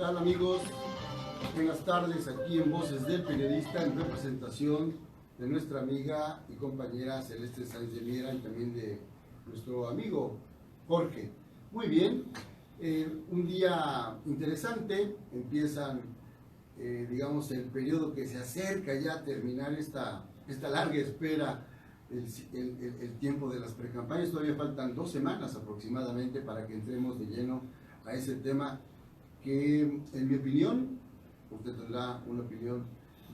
tal, amigos? Buenas tardes, aquí en Voces del Periodista, en representación de nuestra amiga y compañera Celeste Sáenz de Miera y también de nuestro amigo Jorge. Muy bien, un día interesante, empiezan, digamos, el periodo que se acerca ya a terminar esta larga espera, el tiempo de las precampañas. Todavía faltan 2 semanas aproximadamente para que entremos de lleno a ese tema que, en mi opinión, usted tendrá una opinión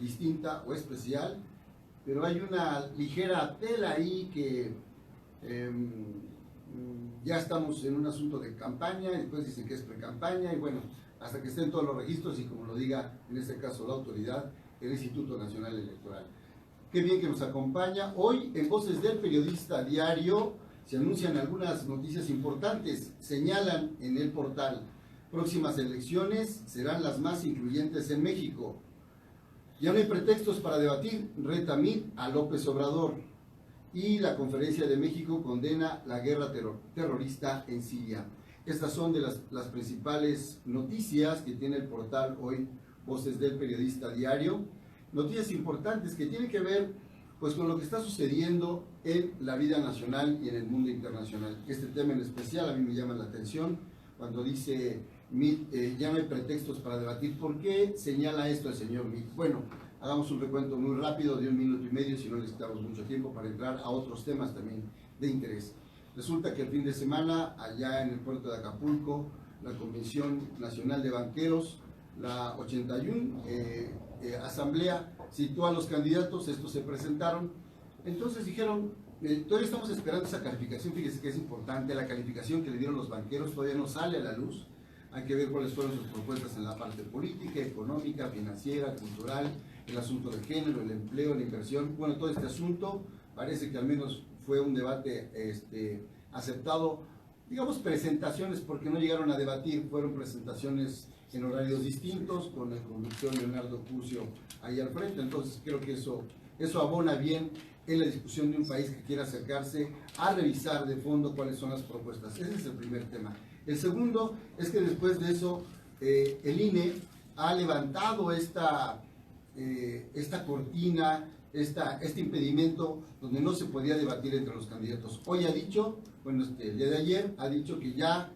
distinta o especial, pero hay una ligera tela ahí que ya estamos en un asunto de campaña, y después dicen que es pre-campaña, y bueno, hasta que estén todos los registros y como lo diga en este caso la autoridad, el Instituto Nacional Electoral. Qué bien que nos acompaña. Hoy en Voces del Periodista Diario se anuncian algunas noticias importantes. Señalan en el portal: próximas elecciones serán las más incluyentes en México. Ya no hay pretextos para debatir, reta MIT a López Obrador. Y la Conferencia de México condena la guerra terrorista en Siria. Estas son de las principales noticias que tiene el portal hoy, Voces del Periodista Diario. Noticias importantes que tienen que ver pues con lo que está sucediendo en la vida nacional y en el mundo internacional. Este tema en especial a mí me llama la atención cuando dice ya no hay pretextos para debatir. ¿Por qué señala esto el señor Mit? Bueno, hagamos un recuento muy rápido de 1 minuto y medio, si no necesitamos mucho tiempo para entrar a otros temas también de interés. Resulta que el fin de semana, allá en el puerto de Acapulco, la Convención Nacional de Banqueros, la 81 Asamblea, citó a los candidatos, estos se presentaron. Entonces dijeron, todavía estamos esperando esa calificación. Fíjese que es importante, la calificación que le dieron los banqueros todavía no sale a la luz. Hay que ver cuáles fueron sus propuestas en la parte política, económica, financiera, cultural, el asunto del género, el empleo, la inversión. Bueno, todo este asunto parece que al menos fue un debate aceptado. Digamos presentaciones, porque no llegaron a debatir, fueron presentaciones en horarios distintos, con la conducción de Leonardo Curcio ahí al frente. Entonces creo que eso abona bien en la discusión de un país que quiera acercarse a revisar de fondo cuáles son las propuestas. Ese es el primer tema. El segundo es que después de eso el INE ha levantado esta cortina, este impedimento donde no se podía debatir entre los candidatos. Hoy ha dicho, bueno, el día de ayer ha dicho que ya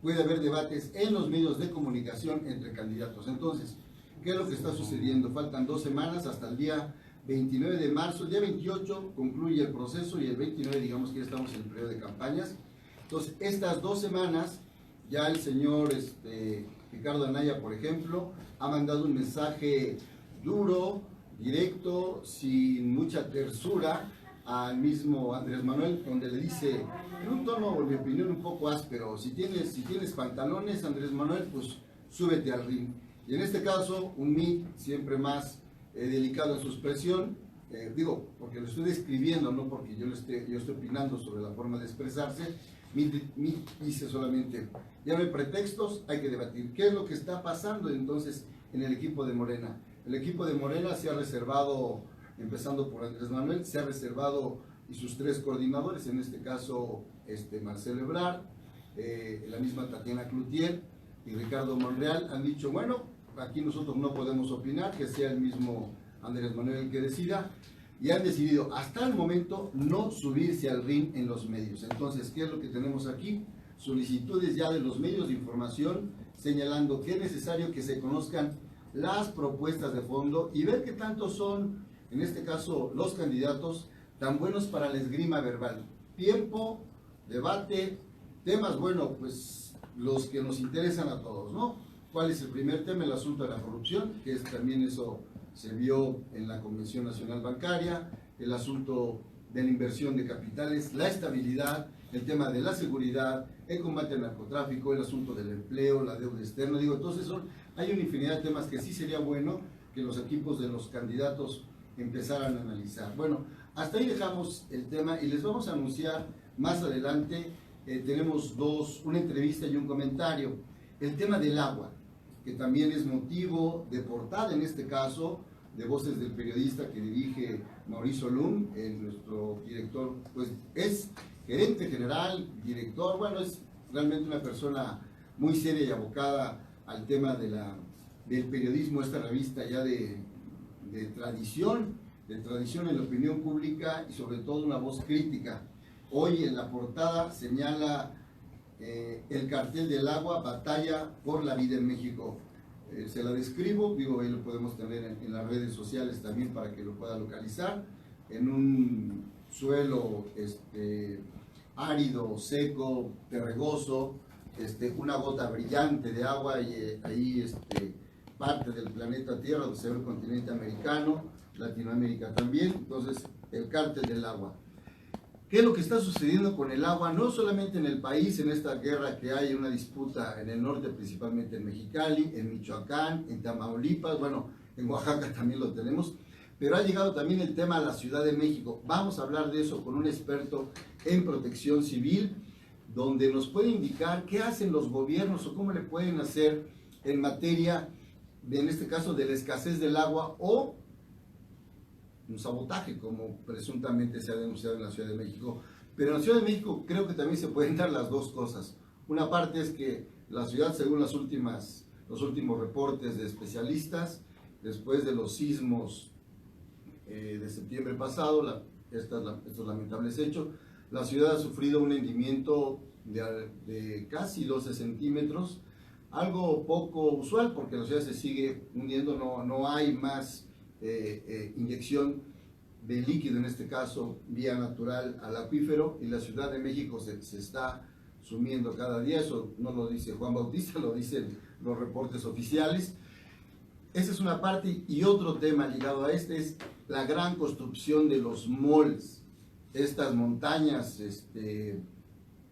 puede haber debates en los medios de comunicación entre candidatos. Entonces, ¿qué es lo que está sucediendo? Faltan 2 semanas hasta el día 29 de marzo. El día 28 concluye el proceso y el 29 digamos que ya estamos en el periodo de campañas. Entonces, estas 2 semanas ya el señor Ricardo Anaya, por ejemplo, ha mandado un mensaje duro, directo, sin mucha tersura al mismo Andrés Manuel, donde le dice, en un tono, en mi opinión, un poco áspero: si tienes pantalones, Andrés Manuel, pues súbete al ring. Y en este caso, un MIT siempre más delicado en su expresión, digo, porque lo estoy describiendo, no porque yo estoy opinando sobre la forma de expresarse. MIT dice solamente, ya no hay pretextos, hay que debatir. ¿Qué es lo que está pasando entonces en el equipo de Morena? El equipo de Morena se ha reservado, empezando por Andrés Manuel, se ha reservado, y sus 3 coordinadores, en este caso Marcelo Ebrard, la misma Tatiana Cloutier y Ricardo Monreal, han dicho, bueno, aquí nosotros no podemos opinar, que sea el mismo Andrés Manuel el que decida, y han decidido hasta el momento no subirse al ring en los medios. Entonces, ¿qué es lo que tenemos aquí? Solicitudes ya de los medios de información señalando que es necesario que se conozcan las propuestas de fondo y ver qué tanto son, en este caso, los candidatos tan buenos para la esgrima verbal. Tiempo, debate, temas, bueno, pues los que nos interesan a todos, ¿no? ¿Cuál es el primer tema? El asunto de la corrupción, que también eso se vio en la Convención Nacional Bancaria, el asunto de la inversión de capitales, la estabilidad, el tema de la seguridad, el combate al narcotráfico, el asunto del empleo, la deuda externa. Digo, entonces hay una infinidad de temas que sí sería bueno que los equipos de los candidatos empezaran a analizar. Bueno, hasta ahí dejamos el tema y les vamos a anunciar más adelante. Tenemos una entrevista y un comentario. El tema del agua, que también es motivo de portada en este caso, de Voces del Periodista, que dirige Mauricio Lum, nuestro director, pues es gerente general, director, bueno, es realmente una persona muy seria y abocada al tema del periodismo, esta revista ya de tradición en la opinión pública y sobre todo una voz crítica. Hoy en la portada señala el cartel del agua, batalla por la vida en México. Se la describo, digo, ahí lo podemos tener en las redes sociales también para que lo pueda localizar. En un suelo árido, seco, terregoso, una gota brillante de agua y ahí parte del planeta Tierra, donde se ve el continente americano, Latinoamérica también. Entonces, el cártel del agua. ¿Qué es lo que está sucediendo con el agua? No solamente en el país, en esta guerra que hay, una disputa en el norte, principalmente en Mexicali, en Michoacán, en Tamaulipas, bueno, en Oaxaca también lo tenemos, pero ha llegado también el tema a la Ciudad de México. Vamos a hablar de eso con un experto en protección civil, donde nos puede indicar qué hacen los gobiernos o cómo le pueden hacer en materia, en este caso, de la escasez del agua o un sabotaje, como presuntamente se ha denunciado en la Ciudad de México. Pero en la Ciudad de México creo que también se pueden dar las dos cosas. Una parte es que la ciudad, según los últimos reportes de especialistas, después de los sismos de septiembre pasado, estos lamentables hechos, la ciudad ha sufrido un hundimiento de casi 12 centímetros, algo poco usual porque la ciudad se sigue hundiendo, no hay más inyección de líquido, en este caso vía natural al acuífero, y la Ciudad de México se está sumiendo cada día. Eso no lo dice Juan Bautista, lo dicen los reportes oficiales. Esa es una parte, y otro tema ligado a es la gran construcción de los malls, estas montañas de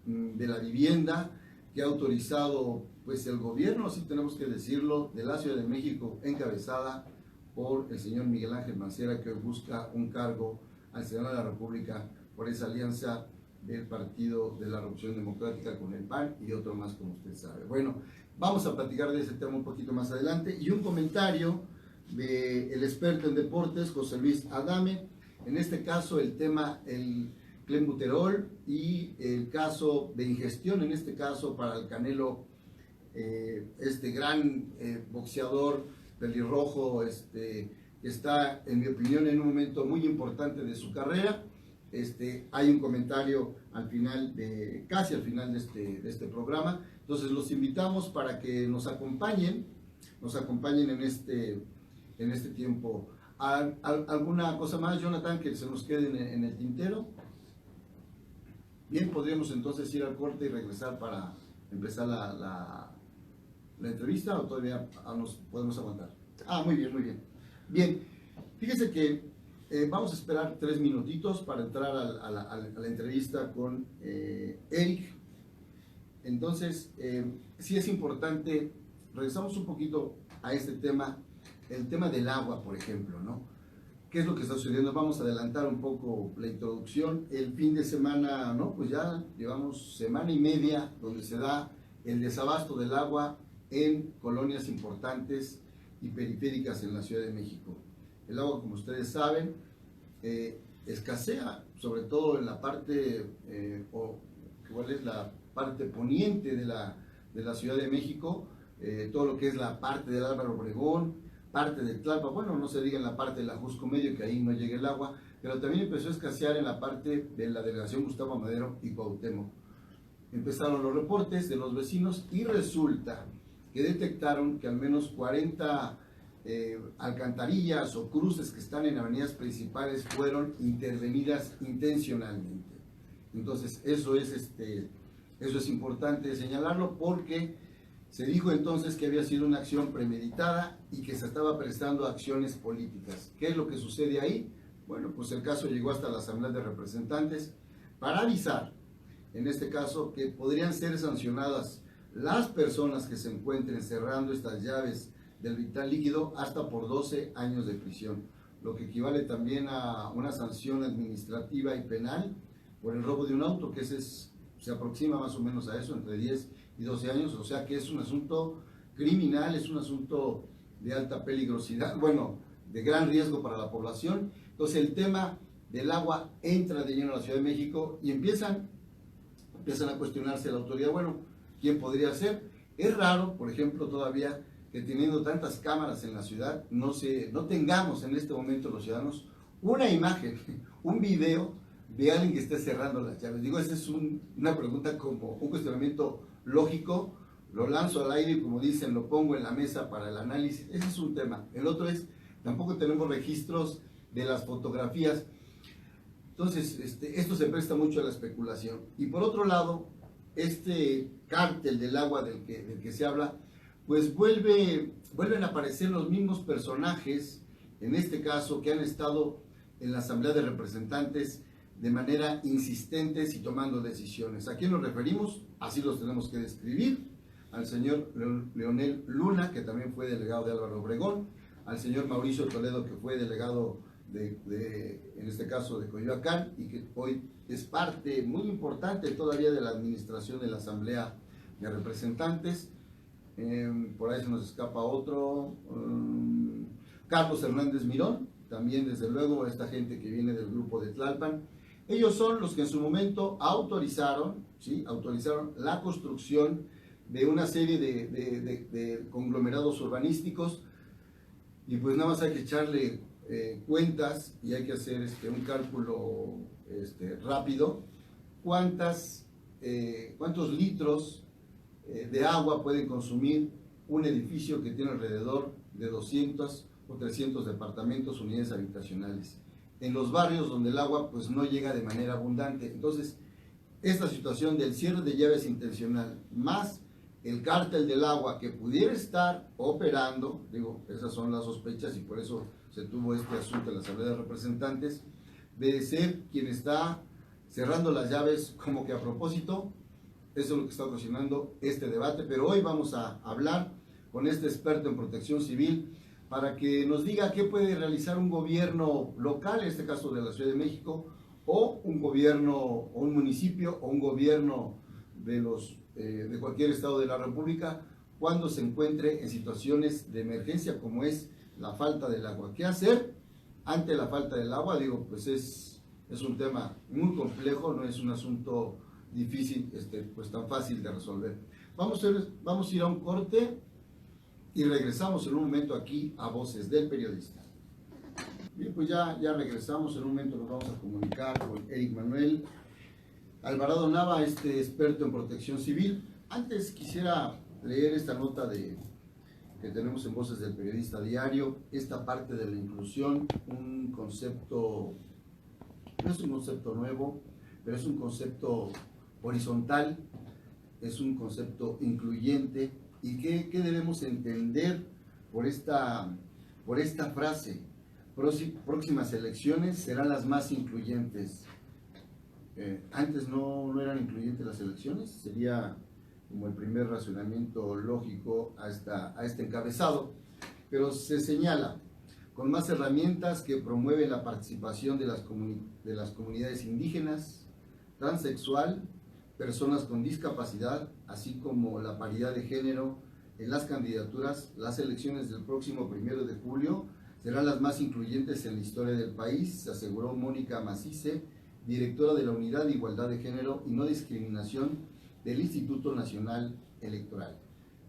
la vivienda que ha autorizado pues el gobierno, así tenemos que decirlo, de la Ciudad de México, encabezada por el señor Miguel Ángel Mancera, que busca un cargo al Senado de la República por esa alianza del Partido de la Revolución Democrática con el PAN y otro más, como usted sabe. Bueno, vamos a platicar de ese tema un poquito más adelante, y un comentario del experto en deportes, José Luis Adame, en este caso el tema, el clenbuterol y el caso de ingestión, en este caso para el Canelo, este gran boxeador pelirrojo, que está, en mi opinión, en un momento muy importante de su carrera. Hay un comentario al final, casi al final de este programa. Entonces los invitamos para que nos acompañen en este tiempo. ¿Alguna cosa más, Jonathan, que se nos quede en el tintero? Bien, podríamos entonces ir al corte y regresar para empezar la entrevista, o todavía nos podemos aguantar. Muy bien, muy bien. Bien, fíjese que vamos a esperar 3 minutitos para entrar a la entrevista con Eric. Entonces, sí es importante, regresamos un poquito a este tema, el tema del agua, por ejemplo, ¿no? ¿Qué es lo que está sucediendo? Vamos a adelantar un poco la introducción. El fin de semana, ¿no? Pues ya llevamos semana y media donde se da el desabasto del agua en colonias importantes y periféricas en la Ciudad de México. El agua, como ustedes saben, escasea, sobre todo en la parte, ¿cuál es la parte poniente de la Ciudad de México? Todo lo que es la parte del Álvaro Obregón, parte de Tlalpan, bueno, no se diga en la parte del Ajusco Medio, que ahí no llega el agua, pero también empezó a escasear en la parte de la delegación Gustavo Madero y Cuauhtémoc. Empezaron los reportes de los vecinos y resulta que detectaron que al menos 40 alcantarillas o cruces que están en avenidas principales fueron intervenidas intencionalmente. Entonces eso es importante señalarlo, porque se dijo entonces que había sido una acción premeditada y que se estaba prestando a acciones políticas. ¿Qué es lo que sucede ahí? Bueno, pues el caso llegó hasta la Asamblea de Representantes para avisar, en este caso, que podrían ser sancionadas las personas que se encuentren cerrando estas llaves del vital líquido hasta por 12 años de prisión, lo que equivale también a una sanción administrativa y penal por el robo de un auto, que se aproxima más o menos a eso, entre 10 y 12 años, o sea que es un asunto criminal, es un asunto de alta peligrosidad, bueno, de gran riesgo para la población. Entonces el tema del agua entra de lleno a la Ciudad de México y empiezan a cuestionarse la autoridad, bueno, ¿quién podría ser? Es raro, por ejemplo, todavía que teniendo tantas cámaras en la ciudad, no tengamos en este momento los ciudadanos una imagen, un video de alguien que esté cerrando las llaves. Digo, esa es una pregunta como un cuestionamiento lógico, lo lanzo al aire y como dicen, lo pongo en la mesa para el análisis. Ese es un tema. El otro es, tampoco tenemos registros de las fotografías. Entonces, esto se presta mucho a la especulación. Y por otro lado, este cártel del agua del que se habla, pues vuelven a aparecer los mismos personajes, en este caso, que han estado en la Asamblea de Representantes de manera insistentes y tomando decisiones. ¿A quién nos referimos? Así los tenemos que describir. Al señor Leonel Luna, que también fue delegado de Álvaro Obregón, al señor Mauricio Toledo, que fue delegado en este caso de Coyoacán, y que hoy es parte muy importante todavía de la administración de la Asamblea de Representantes. Por ahí se nos escapa otro, Carlos Hernández Mirón, también desde luego esta gente que viene del grupo de Tlalpan. Ellos son los que en su momento autorizaron la construcción de una serie de conglomerados urbanísticos, y pues nada más hay que echarle cuentas y hay que hacer un cálculo rápido. ¿Cuántos litros de agua pueden consumir un edificio que tiene alrededor de 200 o 300 departamentos, unidades habitacionales, en los barrios donde el agua pues no llega de manera abundante? Entonces, esta situación del cierre de llaves intencional, más el cártel del agua que pudiera estar operando, digo, esas son las sospechas y por eso se tuvo este asunto en la Asamblea de Representantes, de ser quien está cerrando las llaves como que a propósito. Eso es lo que está ocasionando este debate, pero hoy vamos a hablar con este experto en protección civil para que nos diga qué puede realizar un gobierno local, en este caso de la Ciudad de México, o un gobierno, o un municipio, o un gobierno de cualquier estado de la República, cuando se encuentre en situaciones de emergencia como es la falta del agua. ¿Qué hacer ante la falta del agua? Digo, pues es un tema muy complejo, no es un asunto difícil, pues tan fácil de resolver. Vamos a ir a un corte y regresamos en un momento aquí a Voces del Periodista. Bien, pues ya regresamos, en un momento nos vamos a comunicar con Eric Manuel Alvarado Nava, experto en protección civil. Antes quisiera leer esta nota que tenemos en Voces del Periodista Diario, esta parte de la inclusión, un concepto, no es un concepto nuevo, pero es un concepto horizontal, es un concepto incluyente. ¿Y qué debemos entender por esta frase? Próximas elecciones serán las más incluyentes. Antes no eran incluyentes las elecciones, sería como el primer razonamiento lógico a este encabezado, pero se señala con más herramientas que promueven la participación de las comunidades indígenas, transexual, personas con discapacidad, así como la paridad de género en las candidaturas. Las elecciones del próximo 1 de julio serán las más incluyentes en la historia del país, aseguró Mónica Macice, directora de la Unidad de Igualdad de Género y No Discriminación del Instituto Nacional Electoral.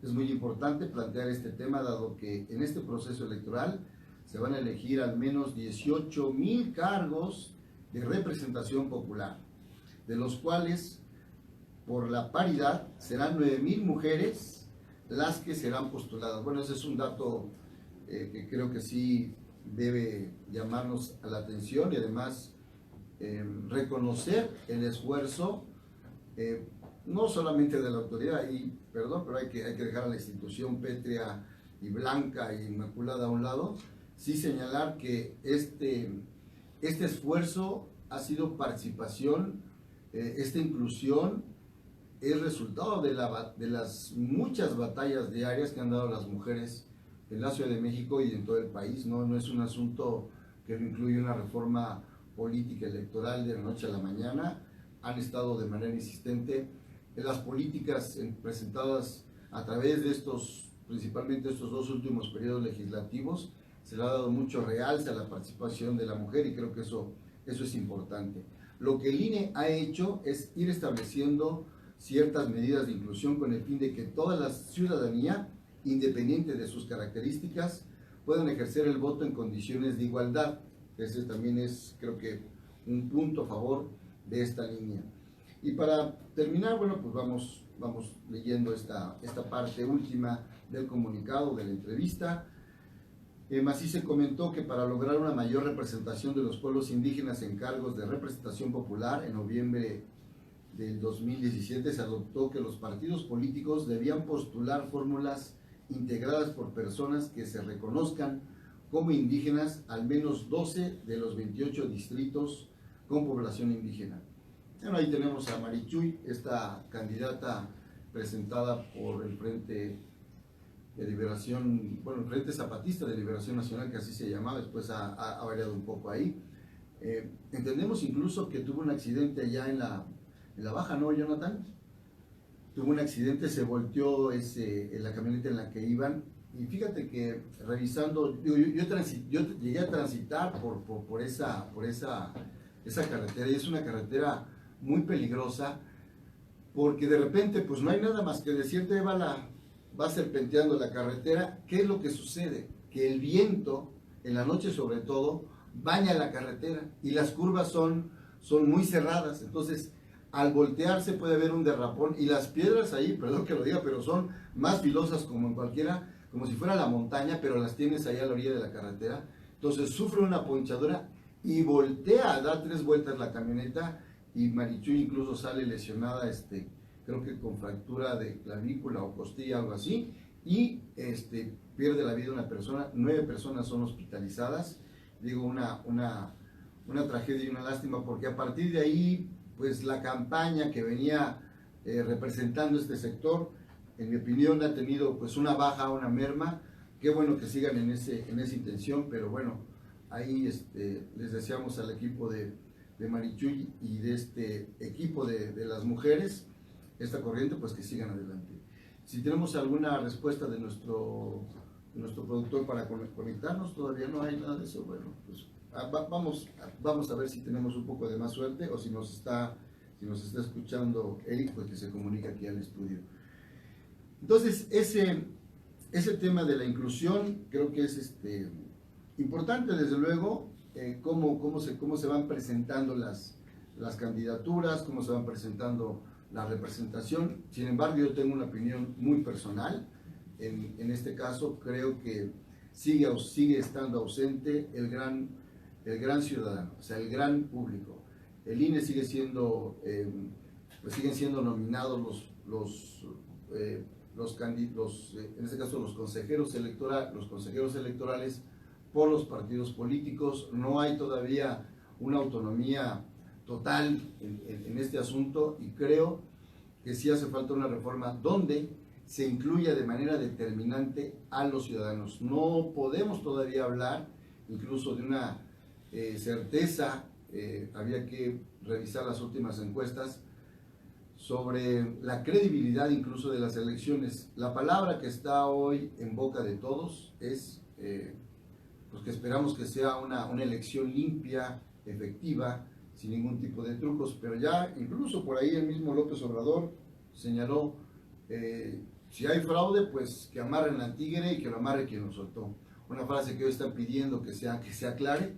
Es muy importante plantear este tema, dado que en este proceso electoral se van a elegir al menos 18,000 cargos de representación popular, de los cuales, por la paridad, serán 9,000 mujeres las que serán postuladas. Bueno, ese es un dato que creo que sí debe llamarnos a la atención, y además reconocer el esfuerzo, no solamente de la autoridad, y perdón, pero hay que dejar a la institución pétrea y blanca e inmaculada a un lado, sí señalar que este esfuerzo ha sido participación, esta inclusión es resultado de las muchas batallas diarias que han dado las mujeres en la Ciudad de México y en todo el país. No es un asunto que incluye una reforma política electoral de la noche a la mañana. Han estado de manera insistente en las políticas presentadas a través de principalmente estos 2 últimos periodos legislativos. Se le ha dado mucho realce a la participación de la mujer, y creo que eso es importante. Lo que el INE ha hecho es ir estableciendo ciertas medidas de inclusión con el fin de que toda la ciudadanía, independiente de sus características, puedan ejercer el voto en condiciones de igualdad. Ese también es, creo que, un punto a favor de esta línea. Y para terminar, bueno, pues vamos leyendo esta parte última del comunicado, de la entrevista. Así se comentó que para lograr una mayor representación de los pueblos indígenas en cargos de representación popular, en noviembre del 2017 se adoptó que los partidos políticos debían postular fórmulas integradas por personas que se reconozcan como indígenas, al menos 12 de los 28 distritos con población indígena. Bueno, ahí tenemos a Marichuy, esta candidata presentada por el Frente de Liberación, bueno, el Frente Zapatista de Liberación Nacional, que así se llamaba, después ha variado un poco ahí. Entendemos incluso que tuvo un accidente allá en la Baja, ¿no, Jonathan? Tuvo un accidente, se volteó en la camioneta en la que iban, y fíjate que revisando, yo llegué a transitar por esa carretera, y es una carretera muy peligrosa, porque de repente pues no hay nada más que decirte, va serpenteando la carretera. ¿Qué es lo que sucede? Que el viento, en la noche sobre todo, baña la carretera, y las curvas son muy cerradas, entonces al voltearse puede haber un derrapón, y las piedras ahí, perdón que lo diga, pero son más filosas como en cualquiera, como si fuera la montaña, pero las tienes ahí a la orilla de la carretera. Entonces sufre una ponchadura y voltea, da 3 vueltas la camioneta, y Marichuy incluso sale lesionada, creo que con fractura de clavícula o costilla, algo así, y pierde la vida una persona. 9 personas son hospitalizadas. Digo, una tragedia y una lástima, porque a partir de ahí, pues la campaña que venía representando este sector, en mi opinión, ha tenido pues una baja, una merma. Qué bueno que sigan en esa intención, pero bueno, ahí les deseamos al equipo de Marichuy y de este equipo de las mujeres, esta corriente, pues que sigan adelante. Si tenemos alguna respuesta de nuestro productor para conectarnos, todavía no hay nada de eso. Bueno, pues vamos a ver si tenemos un poco de más suerte, o si nos está escuchando Eric, pues que se comunica aquí al estudio. Entonces, ese tema de la inclusión creo que es importante, desde luego, cómo se van presentando las candidaturas, cómo se van presentando la representación. Sin embargo, yo tengo una opinión muy personal. En este caso, creo que sigue estando ausente el gran ciudadano, o sea, el gran público. El INE sigue siendo, pues siguen siendo nominados en este caso los consejeros electorales por los partidos políticos. No hay todavía una autonomía total en este asunto, y creo que sí hace falta una reforma donde se incluya de manera determinante a los ciudadanos. No podemos todavía hablar incluso de una certeza, había que revisar las últimas encuestas, sobre la credibilidad incluso de las elecciones. La palabra que está hoy en boca de todos es pues que esperamos que sea una elección limpia, efectiva, sin ningún tipo de trucos. Pero ya incluso por ahí el mismo López Obrador señaló, si hay fraude, pues que amarren al tigre y que lo amarre quien lo soltó. Una frase que hoy están pidiendo que se aclare,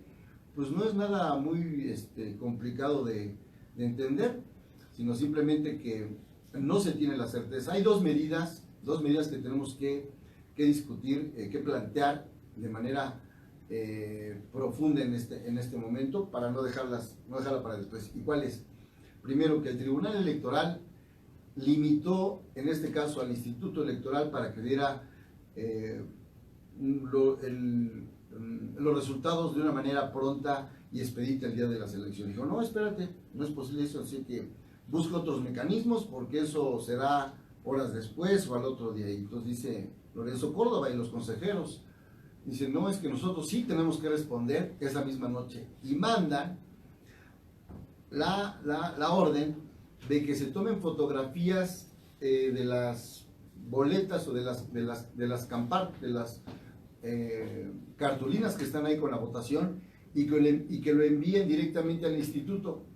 pues no es nada muy complicado de entender, sino simplemente que no se tiene la certeza. Hay dos medidas que tenemos que discutir, que plantear de manera profunda en este momento, para no dejarla para después. ¿Y cuál es? Primero, que el Tribunal Electoral limitó, en este caso, al Instituto Electoral para que diera los resultados de una manera pronta y expedita el día de las elecciones. Dijo, no, espérate, no es posible eso, así que busca otros mecanismos, porque eso será horas después o al otro día. Y entonces dice Lorenzo Córdoba y los consejeros, dice, no, es que nosotros sí tenemos que responder esa misma noche, y mandan la orden de que se tomen fotografías de las boletas o de las cartulinas que están ahí con la votación, y que lo envíen directamente al instituto.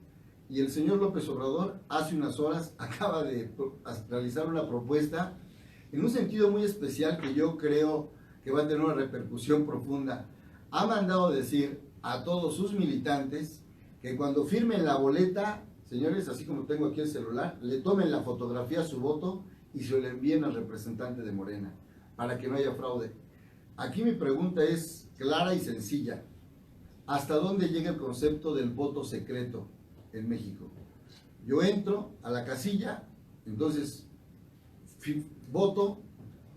y el señor López Obrador hace unas horas acaba de realizar una propuesta en un sentido muy especial que yo creo que va a tener una repercusión profunda. Ha mandado decir a todos sus militantes que cuando firmen la boleta, señores, así como tengo aquí el celular, le tomen la fotografía a su voto y se lo envíen al representante de Morena, para que no haya fraude. Aquí mi pregunta es clara y sencilla. ¿Hasta dónde llega el concepto del voto secreto en México? Yo entro a la casilla, entonces voto,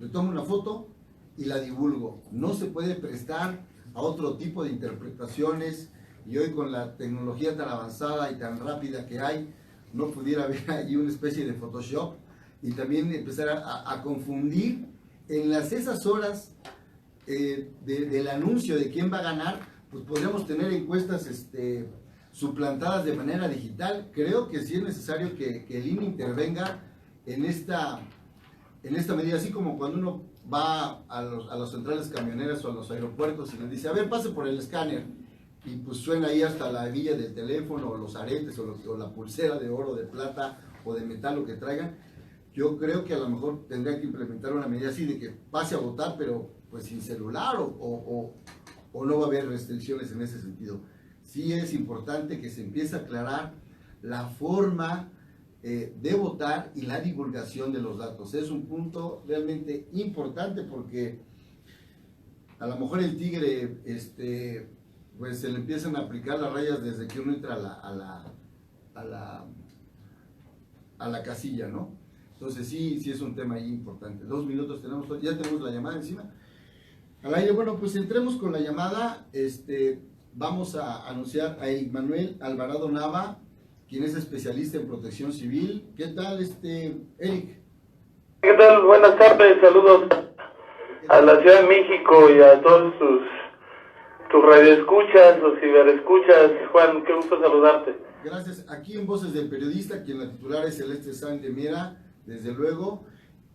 le tomo una foto y la divulgo. No se puede prestar a otro tipo de interpretaciones, y hoy con la tecnología tan avanzada y tan rápida que hay, no pudiera haber ahí una especie de Photoshop y también empezar a confundir en esas horas del anuncio de quién va a ganar. Pues podríamos tener encuestas suplantadas de manera digital. Creo que sí es necesario que el INE intervenga en esta medida, así como cuando uno va a las centrales camioneras o a los aeropuertos y les dice, a ver, pase por el escáner, y pues suena ahí hasta la hebilla del teléfono, o los aretes, o la pulsera de oro, de plata o de metal, lo que traigan. Yo creo que a lo mejor tendría que implementar una medida así de que pase a votar, pero pues sin celular, o no va a haber restricciones en ese sentido. Sí es importante que se empiece a aclarar la forma de votar y la divulgación de los datos. Es un punto realmente importante, porque a lo mejor el tigre pues se le empiezan a aplicar las rayas desde que uno entra a la casilla, ¿no? Entonces sí es un tema ahí importante. 2 minutos tenemos, ya tenemos la llamada encima. Al aire. Bueno, pues entremos con la llamada. Vamos a anunciar a Eric Manuel Alvarado Nava, quien es especialista en protección civil. ¿Qué tal, Eric? ¿Qué tal? Buenas tardes, saludos a la Ciudad de México y a todos tus radioescuchas o ciberescuchas. Juan, qué gusto saludarte. Gracias. Aquí en Voces del Periodista, quien la titular es Celeste Sáenz de Miera, desde luego,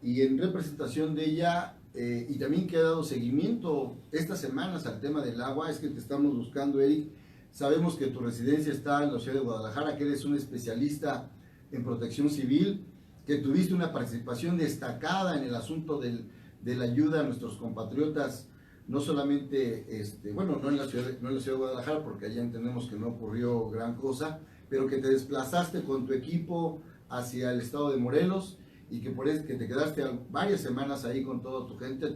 y en representación de ella, y también que ha dado seguimiento estas semanas al tema del agua, es que te estamos buscando, Eric. Sabemos que tu residencia está en la ciudad de Guadalajara, que eres un especialista en protección civil, que tuviste una participación destacada en el asunto de la ayuda a nuestros compatriotas, no solamente, no en la ciudad de Guadalajara, porque allá entendemos que no ocurrió gran cosa, pero que te desplazaste con tu equipo hacia el estado de Morelos, y que por eso que te quedaste varias semanas ahí con toda tu gente.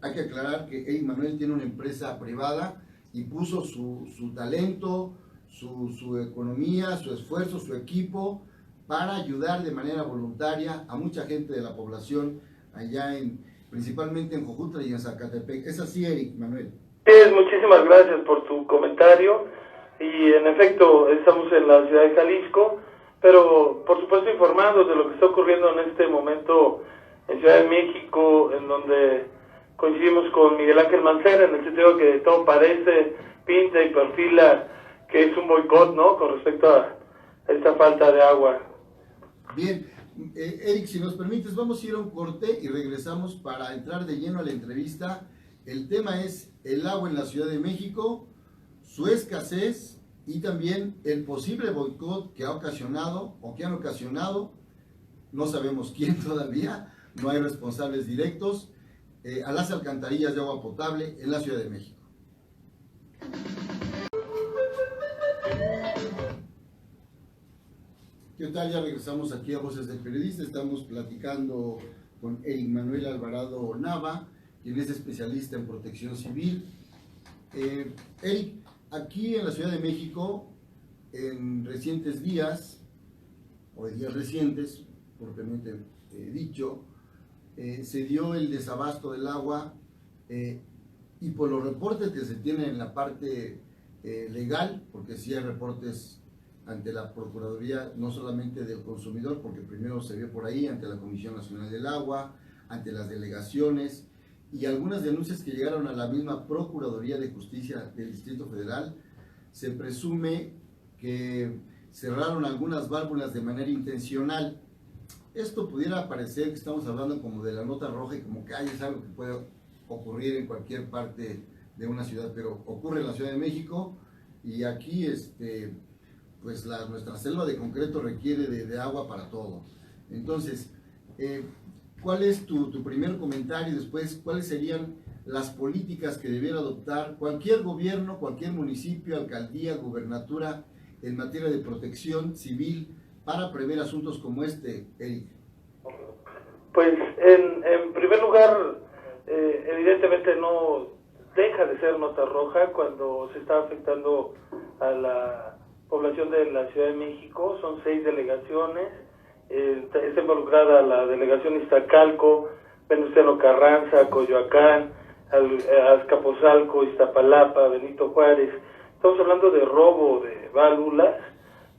Hay que aclarar que Eric Manuel tiene una empresa privada y puso su talento, su economía, su esfuerzo, su equipo para ayudar de manera voluntaria a mucha gente de la población allá principalmente en Jojutla y en Zacatepec. ¿Es así, Eric Manuel? Sí, muchísimas gracias por tu comentario, y en efecto estamos en la ciudad de Jalisco, pero por supuesto informados de lo que está ocurriendo en este momento en Ciudad de México, en donde coincidimos con Miguel Ángel Mancera en el sentido que todo parece, pinta y perfila que es un boicot, ¿no?, con respecto a esta falta de agua. Bien, Eric, si nos permites, vamos a ir a un corte y regresamos para entrar de lleno a la entrevista. El tema es el agua en la Ciudad de México, su escasez y también el posible boicot que ha ocasionado o que han ocasionado, no sabemos quién todavía, no hay responsables directos, a las alcantarillas de agua potable en la Ciudad de México. ¿Qué tal? Ya regresamos aquí a Voces del Periodista. Estamos platicando con Eric Manuel Alvarado Nava, quien es especialista en protección civil. Eric, aquí en la Ciudad de México, en recientes días, o días recientes, propiamente dicho, se dio el desabasto del agua, y por los reportes que se tienen en la parte legal, porque sí hay reportes ante la Procuraduría, no solamente del consumidor, porque primero se vio por ahí ante la Comisión Nacional del Agua, ante las delegaciones, y algunas denuncias que llegaron a la misma Procuraduría de Justicia del Distrito Federal. Se presume que cerraron algunas válvulas de manera intencional. Esto pudiera parecer que estamos hablando como de la nota roja y como que es algo que puede ocurrir en cualquier parte de una ciudad, pero ocurre en la Ciudad de México, y aquí pues nuestra selva de concreto requiere de agua para todo. Entonces, ¿cuál es tu primer comentario y después cuáles serían las políticas que debiera adoptar cualquier gobierno, cualquier municipio, alcaldía, gubernatura en materia de protección civil para prever asuntos como este, Eric? Pues en primer lugar, evidentemente no deja de ser nota roja cuando se está afectando a la población de la Ciudad de México. Son 6 delegaciones, está involucrada la delegación Iztacalco, Venustiano Carranza, Coyoacán, Azcapotzalco, Iztapalapa, Benito Juárez. Estamos hablando de robo de válvulas,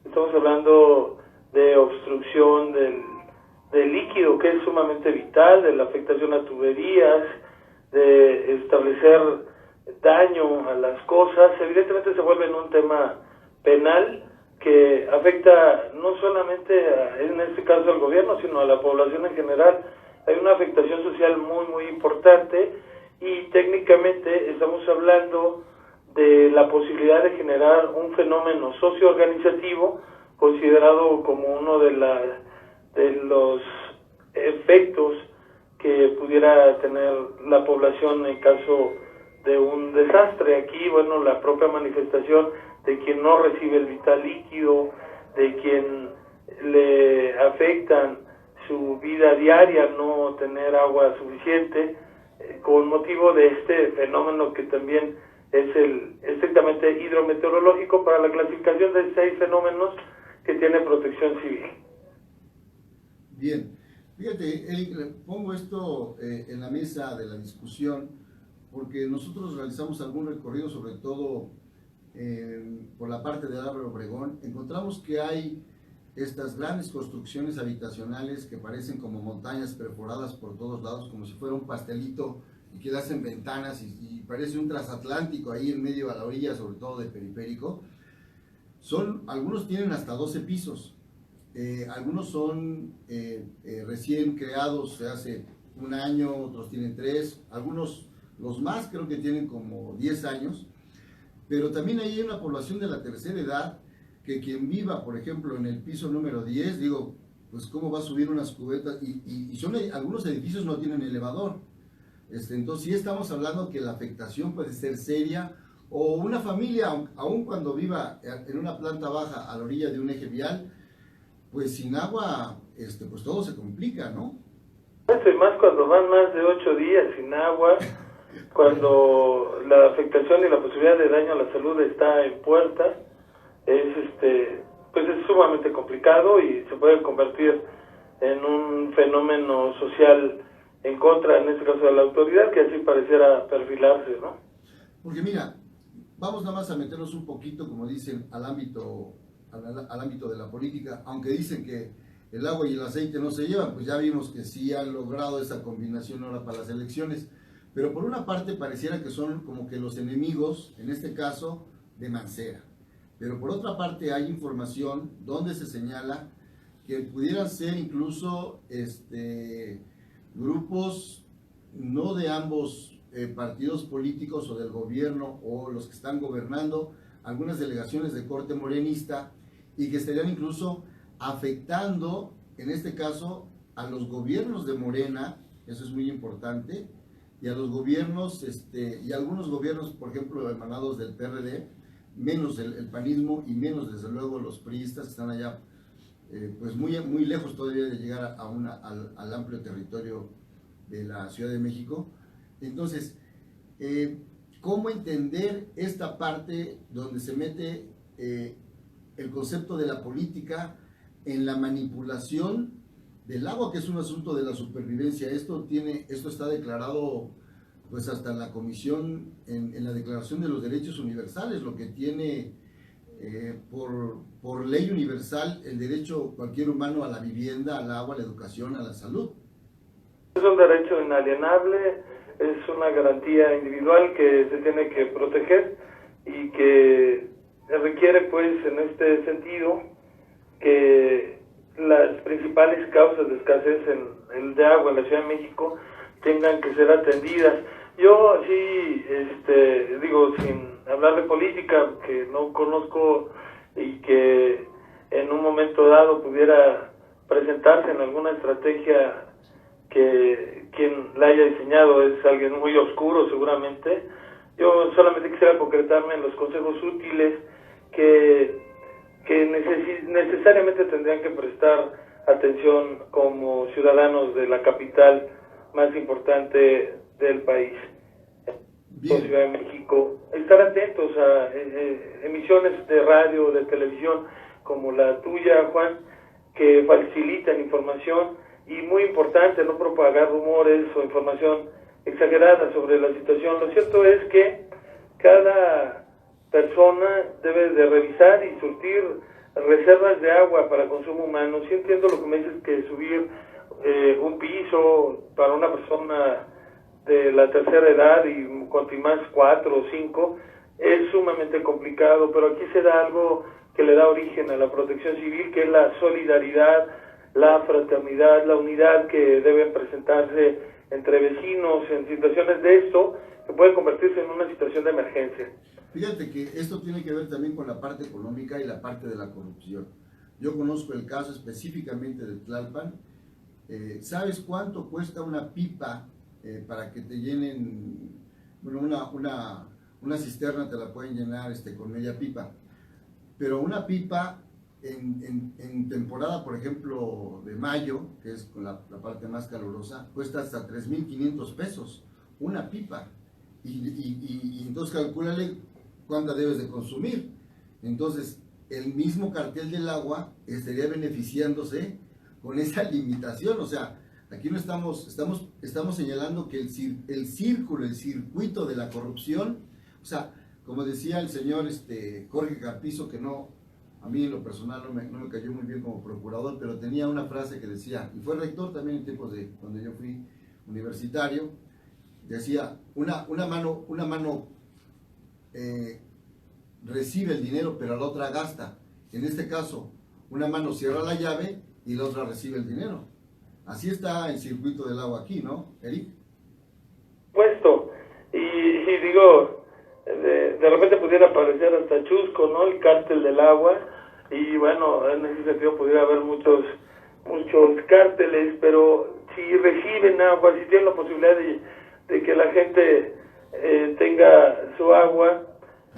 estamos hablando de obstrucción del líquido, que es sumamente vital, de la afectación a tuberías, de establecer daño a las cosas. Evidentemente se vuelve en un tema penal que afecta no solamente en este caso al gobierno, sino a la población en general. Hay una afectación social muy importante, y técnicamente estamos hablando de la posibilidad de generar un fenómeno socioorganizativo considerado como uno de los efectos que pudiera tener la población en caso de un desastre. Aquí, bueno, la propia manifestación de quien no recibe el vital líquido, de quien le afectan su vida diaria, no tener agua suficiente, con motivo de este fenómeno que también es el estrictamente hidrometeorológico para la clasificación de 6 fenómenos que tiene protección civil. Bien, fíjate, Eric, pongo esto en la mesa de la discusión porque nosotros realizamos algún recorrido, sobre todo por la parte de Álvaro Obregón. Encontramos que hay estas grandes construcciones habitacionales que parecen como montañas perforadas por todos lados, como si fuera un pastelito, y que hacen ventanas y parece un transatlántico ahí en medio, a la orilla, sobre todo de Periférico. Algunos tienen hasta 12 pisos, algunos son recién creados hace un año, otros tienen 3, algunos, los más, creo que tienen como 10 años, pero también hay una población de la tercera edad que quien viva, por ejemplo, en el piso número 10, digo, pues cómo va a subir unas cubetas, y algunos edificios no tienen elevador. Entonces sí estamos hablando que la afectación puede ser seria, o una familia, aun cuando viva en una planta baja a la orilla de un eje vial, pues sin agua, pues todo se complica, ¿no? Y más cuando van más de 8 días sin agua, cuando la afectación y la posibilidad de daño a la salud está en puerta, pues es sumamente complicado y se puede convertir en un fenómeno social en contra, en este caso, de la autoridad, que así pareciera perfilarse, ¿no? Porque mira, vamos nada más a meternos un poquito, como dicen, al ámbito de la política, aunque dicen que el agua y el aceite no se llevan, pues ya vimos que sí han logrado esa combinación ahora para las elecciones, pero por una parte pareciera que son como que los enemigos, en este caso, de Mancera. Pero por otra parte hay información donde se señala que pudieran ser incluso grupos no de ambos partidos políticos o del gobierno o los que están gobernando, algunas delegaciones de corte morenista, y que estarían incluso afectando, en este caso, a los gobiernos de Morena, eso es muy importante, y a los gobiernos, y algunos gobiernos, por ejemplo, emanados del PRD, menos el panismo y menos desde luego los priistas que están allá, pues muy lejos todavía de llegar al amplio territorio de la Ciudad de México. Entonces, ¿cómo entender esta parte donde se mete el concepto de la política en la manipulación del agua, que es un asunto de la supervivencia? Esto está declarado pues hasta en la comisión, en la Declaración de los Derechos Universales, lo que tiene por ley universal el derecho cualquier humano a la vivienda, al agua, a la educación, a la salud. Es un derecho inalienable, es una garantía individual que se tiene que proteger y que requiere, pues, en este sentido, que las principales causas de escasez de agua en la Ciudad de México tengan que ser atendidas. Yo sí, digo, sin hablar de política, que no conozco y que en un momento dado pudiera presentarse en alguna estrategia que quien la haya diseñado es alguien muy oscuro seguramente. Yo solamente quisiera concretarme en los consejos útiles que necesariamente tendrían que prestar atención como ciudadanos de la capital más importante del país, Ciudad de México. Estar atentos a emisiones de radio, de televisión, como la tuya, Juan, que facilitan información, y muy importante, no propagar rumores o información exagerada sobre la situación. Lo cierto es que cada persona debe de revisar y surtir reservas de agua para consumo humano. Sí entiendo lo que me dices, que subir un piso para una persona de la tercera edad y cuanto más 4 o 5 es sumamente complicado, pero aquí se da algo que le da origen a la protección civil, que es la solidaridad, la fraternidad, la unidad que deben presentarse entre vecinos en situaciones de esto, que puede convertirse en una situación de emergencia. Fíjate que esto tiene que ver también con la parte económica y la parte de la corrupción. Yo conozco el caso específicamente de Tlalpan. ¿Sabes cuánto cuesta una pipa para que te llenen? Bueno, una cisterna te la pueden llenar con media pipa, pero una pipa en temporada, por ejemplo, de mayo, que es con la parte más calurosa, cuesta hasta 3,500 pesos una pipa. Y entonces calcúlale cuánta debes de consumir. Entonces, el mismo cartel del agua estaría beneficiándose con esa limitación. O sea, aquí no estamos señalando que el circuito de la corrupción, o sea, como decía el señor Jorge Carpizo, que a mí en lo personal no me cayó muy bien como procurador, pero tenía una frase que decía, y fue rector también en tiempos de cuando yo fui universitario, decía, una mano recibe el dinero, pero la otra gasta. En este caso, una mano cierra la llave y la otra recibe el dinero. Así está el circuito del agua aquí, ¿no, Eric? Puesto, y digo, de repente pudiera parecer hasta chusco, ¿no? El cártel del agua, y bueno, en ese sentido pudiera haber muchos cárteles, pero si reciben agua, si tienen la posibilidad de que la gente tenga su agua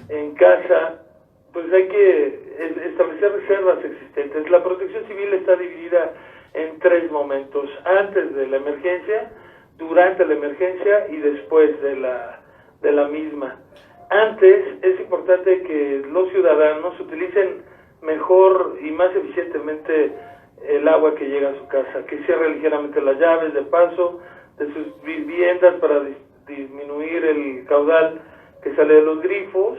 en casa, pues hay que establecer reservas existentes. La protección civil está dividida en 3 momentos: antes de la emergencia, durante la emergencia y después de la misma. Antes es importante que los ciudadanos utilicen mejor y más eficientemente el agua que llega a su casa, que cierre ligeramente las llaves de paso de sus viviendas para disminuir el caudal que sale de los grifos,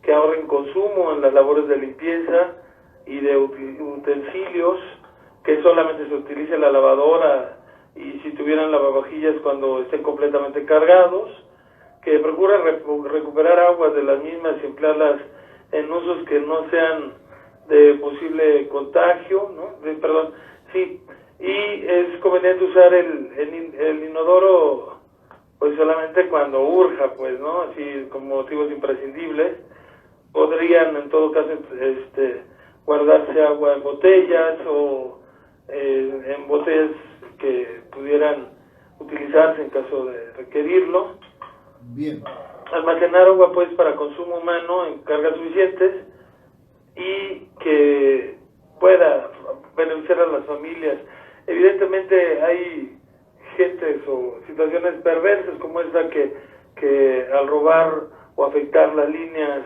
que ahorren consumo en las labores de limpieza y de utensilios, que solamente se utilice la lavadora y si tuvieran lavavajillas cuando estén completamente cargados, que procuren recuperar aguas de las mismas y emplearlas en usos que no sean de posible contagio, ¿no? Y es conveniente usar el inodoro pues solamente cuando urja, pues, ¿no? Así como motivos imprescindibles. Podrían en todo caso guardarse agua en botellas o en botellas que pudieran utilizarse en caso de requerirlo. Bien. Almacenar agua pues para consumo humano en cargas suficientes y que pueda beneficiar a las familias. Evidentemente hay gentes o situaciones perversas como esta que al robar o afectar las líneas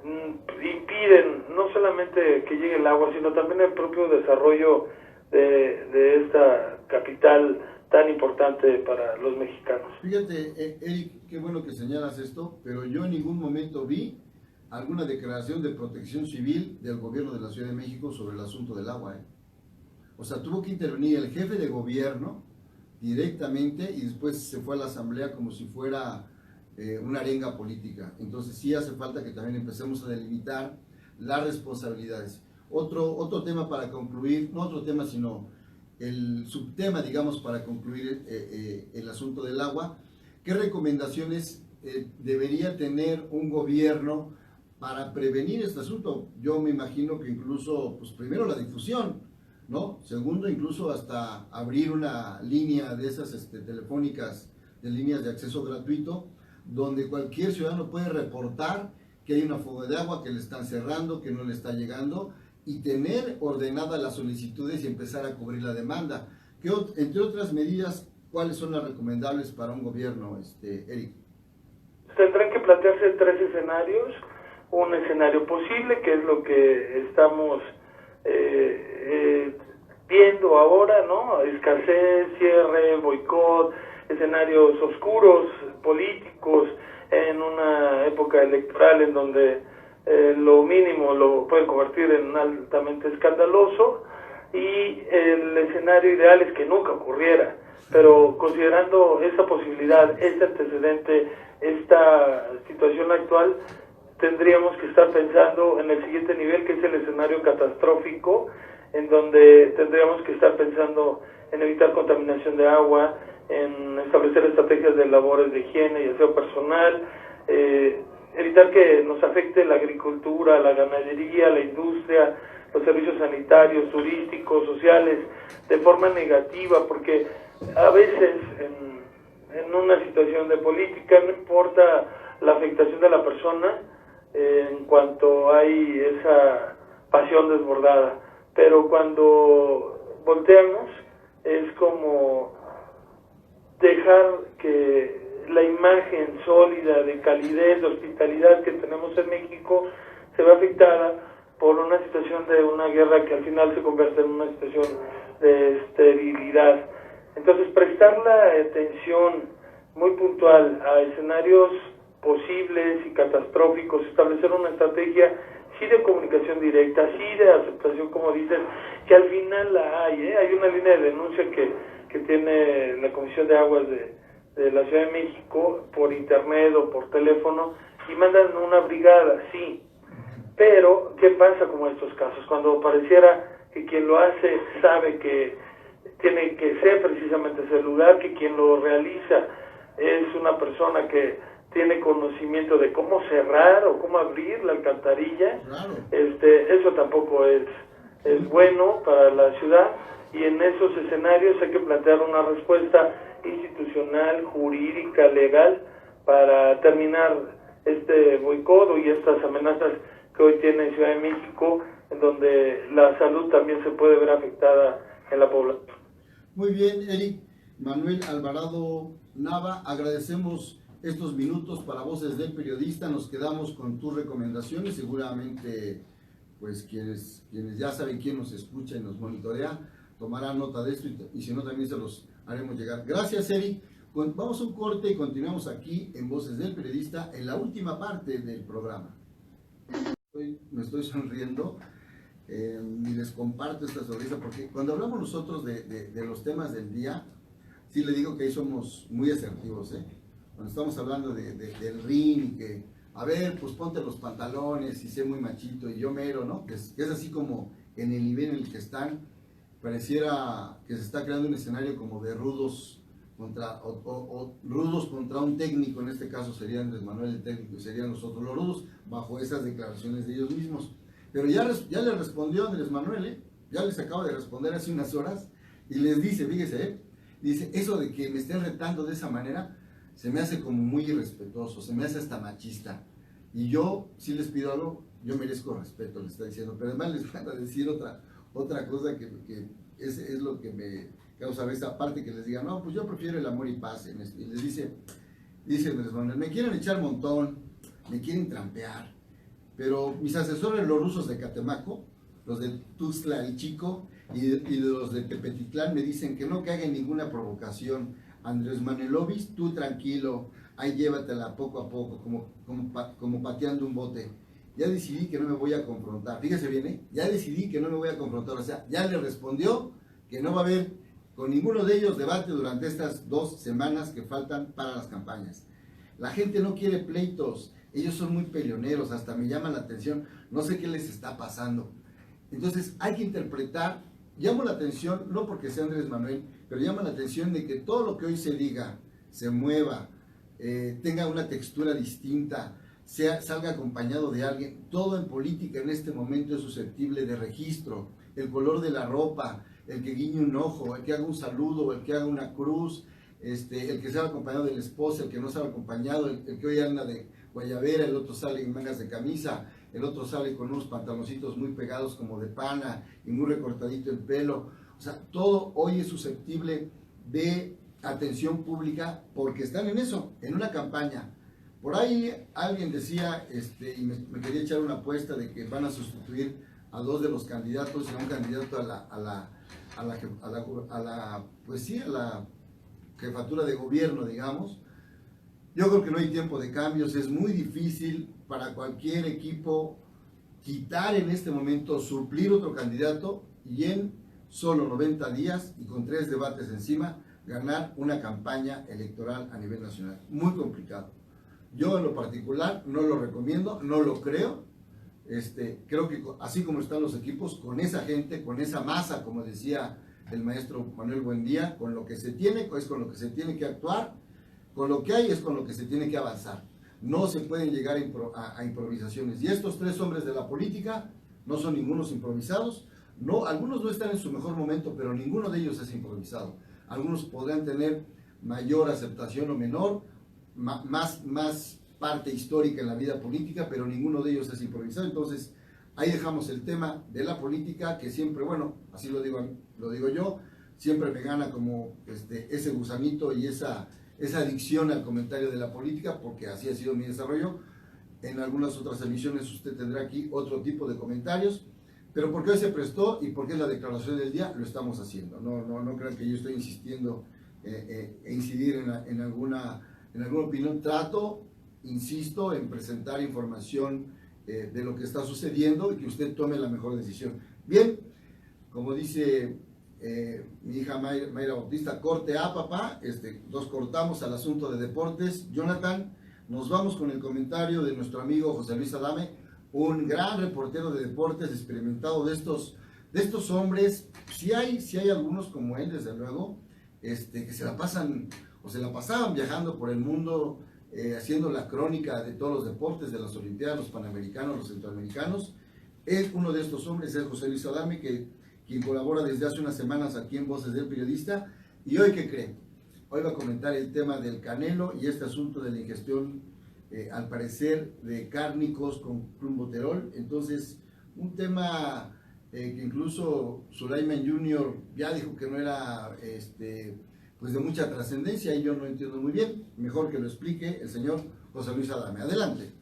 impiden no solamente que llegue el agua, sino también el propio desarrollo de esta capital tan importante para los mexicanos. Fíjate, Eric, qué bueno que señalas esto, pero yo en ningún momento vi alguna declaración de protección civil del gobierno de la Ciudad de México sobre el asunto del agua. O sea, tuvo que intervenir el jefe de gobierno directamente y después se fue a la asamblea como si fuera una arenga política. Entonces sí hace falta que también empecemos a delimitar las responsabilidades. Otro tema para concluir, no otro tema, sino el subtema, digamos, para concluir el asunto del agua. ¿Qué recomendaciones debería tener un gobierno para prevenir este asunto. Yo me imagino que incluso, pues primero la difusión, ¿no? Segundo, incluso hasta abrir una línea de esas telefónicas, de líneas de acceso gratuito, donde cualquier ciudadano puede reportar que hay una fuga de agua, que le están cerrando, que no le está llegando, y tener ordenadas las solicitudes y empezar a cubrir la demanda. Entre otras medidas, ¿cuáles son las recomendables para un gobierno, Eric? Tendrán que plantearse 3 escenarios. Un escenario posible, que es lo que estamos viendo ahora, ¿no? Escasez, cierre, boicot, escenarios oscuros, políticos, en una época electoral en donde lo mínimo lo pueden convertir en altamente escandaloso, y el escenario ideal es que nunca ocurriera, pero considerando esa posibilidad, este antecedente, esta situación actual, tendríamos que estar pensando en el siguiente nivel, que es el escenario catastrófico, en donde tendríamos que estar pensando en evitar contaminación de agua, en establecer estrategias de labores de higiene y aseo personal, evitar que nos afecte la agricultura, la ganadería, la industria, los servicios sanitarios, turísticos, sociales, de forma negativa, porque a veces en una situación de política no importa la afectación de la persona, en cuanto hay esa pasión desbordada, pero cuando volteamos es como dejar que la imagen sólida de calidez, de hospitalidad que tenemos en México se ve afectada por una situación de una guerra que al final se convierte en una situación de esterilidad. Entonces, prestar la atención muy puntual a escenarios posibles y catastróficos, establecer una estrategia sí de comunicación directa, sí de aceptación, como dices, que al final la hay, hay una línea de denuncia que tiene la Comisión de Aguas de la Ciudad de México por internet o por teléfono, y mandan una brigada, sí, pero ¿qué pasa con estos casos? Cuando pareciera que quien lo hace sabe que tiene que ser precisamente ese lugar, que quien lo realiza es una persona que tiene conocimiento de cómo cerrar o cómo abrir la alcantarilla, Claro. Eso tampoco es bueno para la ciudad, y en esos escenarios hay que plantear una respuesta institucional, jurídica, legal, para terminar este boicot y estas amenazas que hoy tiene Ciudad de México, en donde la salud también se puede ver afectada en la población. Muy bien, Eric. Manuel Alvarado Nava, agradecemos estos minutos para Voces del Periodista. Nos quedamos con tus recomendaciones. Seguramente, pues quienes ya saben quién nos escucha y nos monitorea, tomarán nota de esto, y si no, también se los haremos llegar. Gracias, Eric. Vamos a un corte y continuamos aquí en Voces del Periodista, en la última parte del programa. Me estoy sonriendo y les comparto esta sonrisa porque cuando hablamos nosotros de los temas del día, sí le digo que ahí somos muy asertivos, Cuando estamos hablando del ring y que, a ver, pues ponte los pantalones y sé muy machito y yo mero, ¿no? Que es así como en el nivel en el que están, pareciera que se está creando un escenario como de rudos contra rudos contra un técnico. En este caso sería Andrés Manuel el técnico y serían nosotros los rudos, bajo esas declaraciones de ellos mismos. Pero ya le respondió Andrés Manuel, ya les acaba de responder hace unas horas, y les dice, fíjese, dice, eso de que me estén retando de esa manera se me hace como muy irrespetuoso, se me hace hasta machista, y yo, si les pido algo, yo merezco respeto, les está diciendo, pero además les van a decir otra cosa que es lo que me causa esta parte, que les diga, no, pues yo prefiero el amor y paz en esto. Y les dice Andrés Manuel, me quieren echar montón, me quieren trampear, pero mis asesores, los rusos de Catemaco, los de Tuxtla el Chico y los de Tepetitlán, me dicen que no caiga en ninguna provocación. Andrés Manuelovis, tú tranquilo, ahí llévatela poco a poco, como pateando un bote. Ya decidí que no me voy a confrontar. Fíjese bien, ya decidí que no me voy a confrontar. O sea, ya le respondió que no va a haber con ninguno de ellos debate durante estas 2 semanas que faltan para las campañas. La gente no quiere pleitos, ellos son muy peleoneros, hasta me llama la atención, no sé qué les está pasando. Entonces hay que interpretar, llamo la atención, no porque sea Andrés Manuel, pero llama la atención de que todo lo que hoy se diga, se mueva, tenga una textura distinta, salga acompañado de alguien. Todo en política en este momento es susceptible de registro. El color de la ropa, el que guiñe un ojo, el que haga un saludo, el que haga una cruz, el que salga acompañado de la esposa, el que no salga acompañado, el que hoy anda de guayabera, el otro sale en mangas de camisa, el otro sale con unos pantaloncitos muy pegados como de pana y muy recortadito el pelo. O sea, todo hoy es susceptible de atención pública porque están en eso, en una campaña. Por ahí alguien decía, y me quería echar una apuesta de que van a sustituir a 2 de los candidatos y a un candidato a la jefatura de gobierno, digamos. Yo creo que no hay tiempo de cambios, es muy difícil para cualquier equipo quitar en este momento, suplir otro candidato y en solo 90 días y con 3 debates encima, ganar una campaña electoral a nivel nacional. Muy complicado. Yo en lo particular no lo recomiendo, no lo creo. Creo que así como están los equipos, con esa gente, con esa masa, como decía el maestro Manuel Buendía, con lo que se tiene, es con lo que se tiene que actuar, con lo que hay es con lo que se tiene que avanzar. No se pueden llegar a improvisaciones. Y estos 3 hombres de la política no son ningunos improvisados. No, algunos no están en su mejor momento, pero ninguno de ellos es improvisado. Algunos podrán tener mayor aceptación o menor, más parte histórica en la vida política, pero ninguno de ellos es improvisado. Entonces, ahí dejamos el tema de la política, que siempre, bueno, así lo digo yo, siempre me gana como ese gusanito y esa adicción al comentario de la política, porque así ha sido mi desarrollo. En algunas otras emisiones usted tendrá aquí otro tipo de comentarios, pero porque hoy se prestó y porque es la declaración del día, lo estamos haciendo. No crean que yo estoy insistiendo incidir en alguna opinión. Insisto en presentar información de lo que está sucediendo y que usted tome la mejor decisión. Bien, como dice mi hija Mayra Bautista, corte A, papá. Nos cortamos al asunto de deportes. Jonathan, nos vamos con el comentario de nuestro amigo José Luis Adame, un gran reportero de deportes experimentado de estos hombres. Si hay algunos como él, desde luego, que se la pasaban viajando por el mundo, haciendo la crónica de todos los deportes, de las Olimpiadas, los Panamericanos, los Centroamericanos. Uno de estos hombres es José Luis Adame, quien colabora desde hace unas semanas aquí en Voces del Periodista. ¿Y hoy qué cree? Hoy va a comentar el tema del Canelo y este asunto de la ingestión, al parecer, de cárnicos con clenbuterol. Entonces, un tema que incluso Sulaiman Jr. ya dijo que no era pues de mucha trascendencia, y yo no entiendo muy bien. Mejor que lo explique el señor José Luis Adame. Adelante.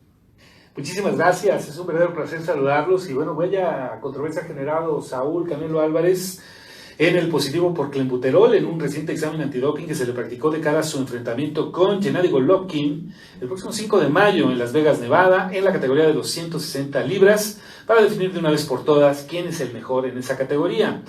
Muchísimas gracias, es un verdadero placer saludarlos. Y bueno, vaya controversia ha generado Saúl Canelo Álvarez en el positivo por clenbuterol en un reciente examen antidoping que se le practicó de cara a su enfrentamiento con Gennady Golovkin el próximo 5 de mayo en Las Vegas, Nevada, en la categoría de los 160 libras, para definir de una vez por todas quién es el mejor en esa categoría.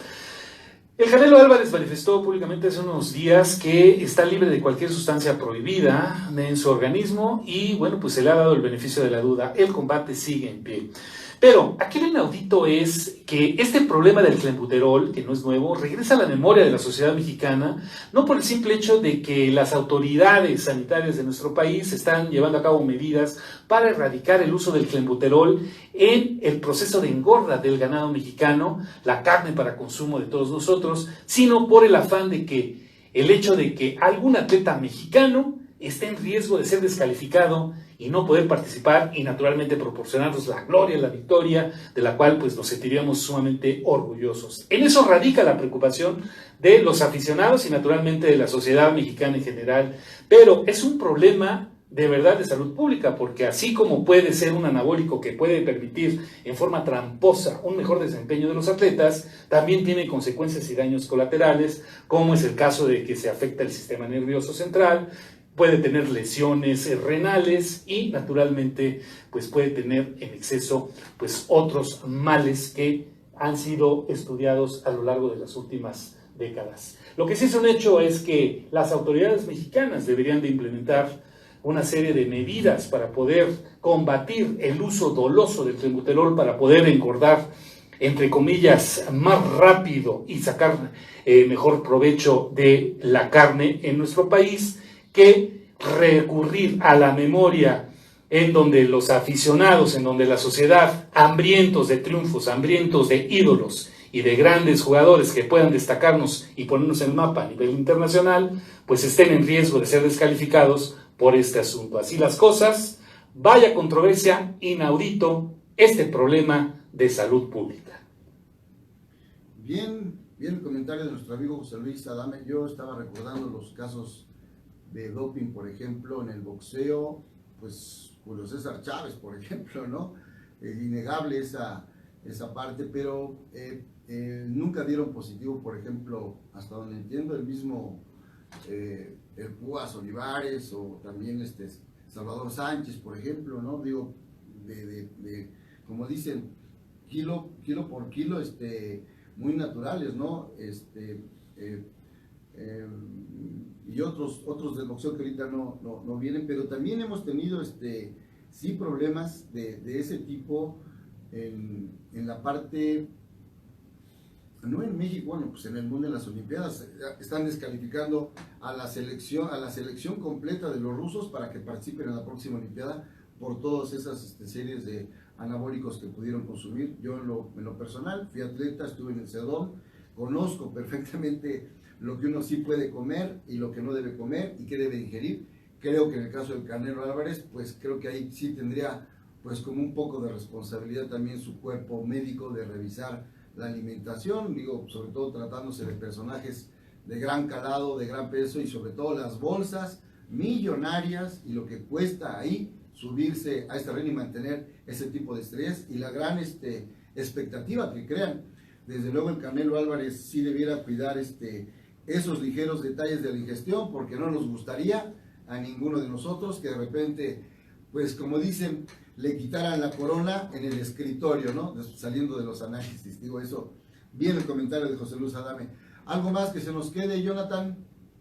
El Canelo Álvarez manifestó públicamente hace unos días que está libre de cualquier sustancia prohibida en su organismo y bueno, pues se le ha dado el beneficio de la duda. El combate sigue en pie. Pero aquí lo inaudito es que este problema del clenbuterol, que no es nuevo, regresa a la memoria de la sociedad mexicana, no por el simple hecho de que las autoridades sanitarias de nuestro país están llevando a cabo medidas para erradicar el uso del clenbuterol en el proceso de engorda del ganado mexicano, la carne para consumo de todos nosotros, sino por el afán de que el hecho de que algún atleta mexicano esté en riesgo de ser descalificado y no poder participar, y naturalmente proporcionarnos la gloria, la victoria, de la cual pues nos sentiríamos sumamente orgullosos. En eso radica la preocupación de los aficionados y naturalmente de la sociedad mexicana en general, pero es un problema de verdad de salud pública, porque así como puede ser un anabólico que puede permitir en forma tramposa un mejor desempeño de los atletas, también tiene consecuencias y daños colaterales, como es el caso de que se afecta el sistema nervioso central, puede tener lesiones renales y naturalmente pues puede tener en exceso pues otros males que han sido estudiados a lo largo de las últimas décadas. Lo que sí es un hecho es que las autoridades mexicanas deberían de implementar una serie de medidas para poder combatir el uso doloso del clenbuterol, para poder engordar, entre comillas, más rápido y sacar mejor provecho de la carne en nuestro país, que recurrir a la memoria en donde los aficionados, en donde la sociedad, hambrientos de triunfos, hambrientos de ídolos y de grandes jugadores que puedan destacarnos y ponernos en el mapa a nivel internacional, pues estén en riesgo de ser descalificados por este asunto. Así las cosas, vaya controversia, inaudito este problema de salud pública. Bien el comentario de nuestro amigo José Luis Adame. Yo estaba recordando los casos de doping, por ejemplo, en el boxeo, pues Julio César Chávez, por ejemplo, ¿no? Innegable esa parte, pero nunca dieron positivo, por ejemplo, hasta donde entiendo, el mismo el Púas Olivares o también Salvador Sánchez, por ejemplo, ¿no? Digo, como dicen, kilo por kilo, muy naturales, ¿no? Y otros del boxeo que ahorita no vienen, pero también hemos tenido sí problemas de ese tipo en la parte, no en México, bueno, pues en el mundo, en las Olimpiadas están descalificando a la selección completa de los rusos para que participen en la próxima Olimpiada por todas esas series de anabólicos que pudieron consumir. Yo en lo personal fui atleta, estuve en el CEDOM, conozco perfectamente lo que uno sí puede comer y lo que no debe comer y qué debe ingerir. Creo que en el caso del Canelo Álvarez, pues creo que ahí sí tendría pues como un poco de responsabilidad también su cuerpo médico de revisar la alimentación, digo, sobre todo tratándose de personajes de gran calado, de gran peso y sobre todo las bolsas millonarias y lo que cuesta ahí subirse a esta ring y mantener ese tipo de estrés y la gran expectativa que crean. Desde luego el Canelo Álvarez sí debiera cuidar esos ligeros detalles de la ingestión, porque no nos gustaría a ninguno de nosotros que de repente, pues como dicen, le quitaran la corona en el escritorio, ¿no? Saliendo de los análisis. Digo, eso, bien el comentario de José Luis Adame. ¿Algo más que se nos quede, Jonathan?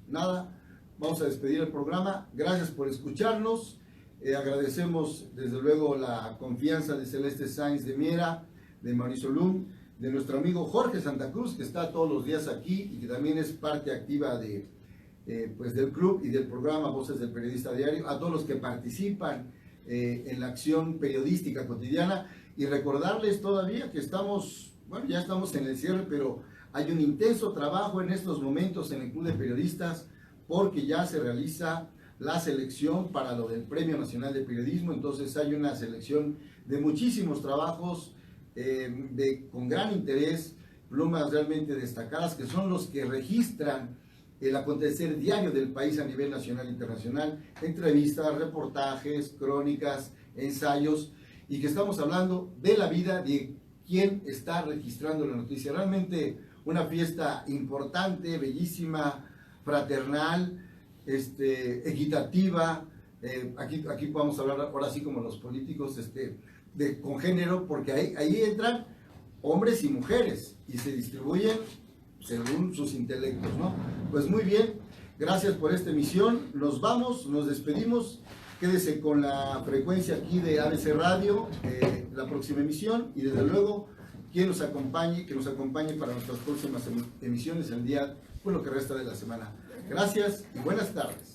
Nada. Vamos a despedir el programa. Gracias por escucharnos. Agradecemos desde luego la confianza de Celeste Sainz de Miera, de Mauricio Lum, de nuestro amigo Jorge Santa Cruz, que está todos los días aquí y que también es parte activa pues del club y del programa Voces del Periodista Diario, a todos los que participan en la acción periodística cotidiana, y recordarles todavía que ya estamos en el cierre, pero hay un intenso trabajo en estos momentos en el Club de Periodistas, porque ya se realiza la selección para lo del Premio Nacional de Periodismo. Entonces hay una selección de muchísimos trabajos con gran interés, plumas realmente destacadas, que son los que registran el acontecer diario del país a nivel nacional e internacional, entrevistas, reportajes, crónicas, ensayos, y que estamos hablando de la vida de quien está registrando la noticia. Realmente una fiesta importante, bellísima, fraternal, equitativa. Aquí podemos hablar ahora sí como los políticos, con género, porque ahí entran hombres y mujeres y se distribuyen según sus intelectos, ¿no? Pues muy bien, gracias por esta emisión. Nos vamos, nos despedimos. Quédese con la frecuencia aquí de ABC Radio, la próxima emisión, y desde luego que nos acompañe para nuestras próximas emisiones el día, lo que resta de la semana. Gracias y buenas tardes.